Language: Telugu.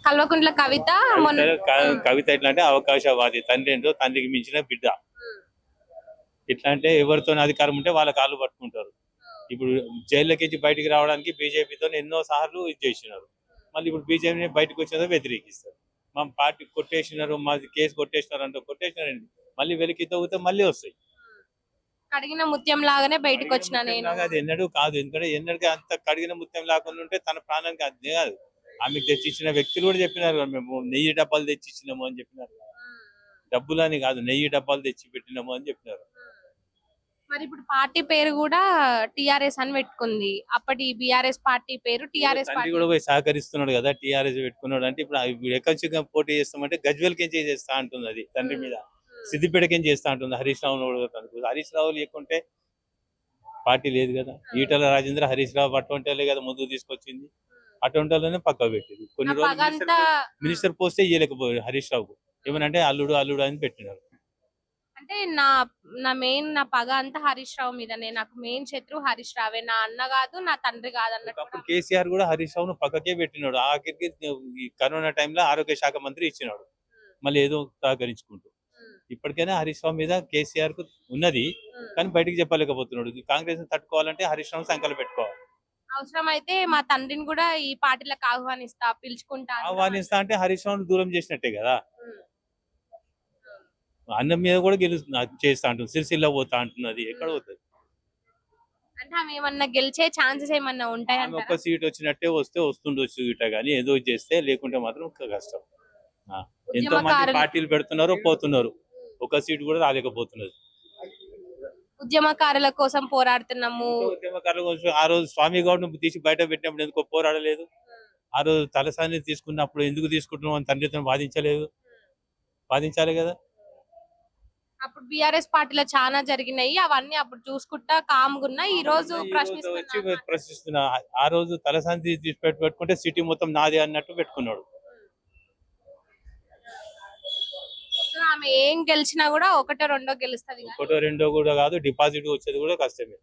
కల్వకుంట్ల కవిత మొన్న కవిత ఎట్లా అంటే అవకాశవాది, తండ్రి ఏంటో తండ్రికి మించిన బిడ్డ. ఎట్లా అంటే ఎవరితో అధికారం ఉంటే వాళ్ళ కాళ్ళు పట్టుకుంటారు. ఇప్పుడు జైల్లోకి బయటికి రావడానికి బీజేపీతో ఎన్నో సార్లు ఇది చేసినారు. మళ్ళీ ఇప్పుడు బీజేపీ బయటకు వచ్చినదో వ్యతిరేకిస్తారు. మా పార్టీ కొట్టేసినారు, మాది కేసు కొట్టేసినారు అంటే కొట్టేసినారండి, మళ్ళీ వెలికి తవ్వుతే మళ్ళీ వస్తాయి. కడిగిన ముత్యం లాగానే బయటకు వచ్చిన నేను. అది ఎన్నడూ కాదు. ఎందుకంటే ఎన్నడికి అంత కడిగిన ముత్యం లేకుండా ఉంటే తన ప్రాణానికి అదే కాదు. ఆమెకు తెచ్చిచ్చిన వ్యక్తులు కూడా చెప్పినారు కదా, మేము 1000 డబ్బాలు తెచ్చిచ్చినాము అని చెప్పినారు. డబ్బులు అని కాదు, 1000 డబ్బాలు తెచ్చి పెట్టినాము అని చెప్పినారు. మరి ఇప్పుడు పార్టీ పేరు కూడా టిఆర్ఎస్ అని పెట్టుకుంది. అప్పటి బీఆర్ఎస్ పార్టీ పేరు టిఆర్ఎస్ పార్టీ కూడా పోయి సహకరిస్తున్నాడు కదా, టిఆర్ఎస్ పెట్టుకున్నాడు అంటే. ఇప్పుడు ఎక్కడికి పోటీ చేస్తామంటే గజ్వేల్కేం చేస్తా అంటుంది అది తండ్రి మీద, సిద్దిపేటకేం చేస్తా అంటుంది హరీష్ రావు. హరీష్ రావు లేకుంటే పార్టీ లేదు కదా. ఈటల రాజేంద్ర హరీష్ రావు అటువంటిలే కదా ముందుకు తీసుకొచ్చింది, అటువంటిలోనే పక్క పెట్టింది. కొన్ని రోజులు మినిస్టర్ పోస్తే ఇయ్యలేకపోయారు హరీష్ రావుకు. ఏమనంటే అల్లుడు అల్లుడు అని పెట్టినారు. అంటే నా పగ అంతా హరీష్ రావు మీదనే. నాకు మెయిన్ శత్రు హరీష్ రావే, నా అన్న కాదు నా తండ్రి కాదు అన్నట్టు. అప్పుడు కేసీఆర్ కూడా హరీష్ రావును పక్కకే పెట్టినాడు. ఆఖరికి ఈ కరోనా టైంలో ఆరోగ్య శాఖ మంత్రి ఇచ్చినాడు, మళ్ళీ ఏదో సహకరించుకుంటూ. ఇప్పటికైనా హరీష్ రావు మీద కేసీఆర్ కు ఉన్నది, కానీ బయటికి చెప్పలేకపోతున్నాడు. కాంగ్రెస్ తట్టుకోవాలంటే హరీష్ రావు సంకల్పం పెట్టుకోవాలి. అవసరం అయితే మా తండ్రిని కూడా ఈ పార్టీలకు ఆహ్వానిస్తా అంటే హరీష్ రావును దూరం చేసినట్టే కదా. అన్నం మీద కూడా చేస్తా అంటుంది, సిరిసిల్ల పోతా అంటున్నది. ఎక్కడ పోతుంది అంటే ఆమె ఏమన్నా గెలిచే ఛాన్సెస్ ఏమన్నా ఉంటాయి? ఒక్క సీట్ వచ్చినట్టే వస్తుండొచ్చు ఇట, కానీ ఏదో చేస్తే, లేకుంటే మాత్రం కష్టం. ఎంతో మంది పార్టీలు పెడుతున్నారు, పోతున్నారు, ఒక సీట్ కూడా రాలేకపోతున్నది. ఉద్యమకారుల కోసం పోరాడుతున్నాము. ఉద్యమకారుల కోసం ఆ రోజు స్వామి గౌడ్ ను తీసి బయట పెట్టినప్పుడు ఎందుకో పోరాడలేదు? ఆ రోజు తలసాని తీసుకున్నప్పుడు ఎందుకు తీసుకుంటున్నాం అని తండ్రితో వాదించాలి కదా. అప్పుడు బీఆర్ఎస్ పార్టీలో చాలా జరిగినాయి, అవన్నీ అప్పుడు చూసుకుంటా కామ్గున్నా. ఈ రోజు ప్రశ్నిస్తున్నా. ఆ రోజు తలసాని తీసి పెట్టుకుంటే సిటీ మొత్తం నాది అన్నట్టు పెట్టుకున్నాడు. ఆమె ఏం గెలిచినా కూడా ఒకటో రెండో గెలుస్తుంది, ఒకటో రెండో కూడా కాదు, డిపాజిట్ వచ్చేది కూడా కష్టమే.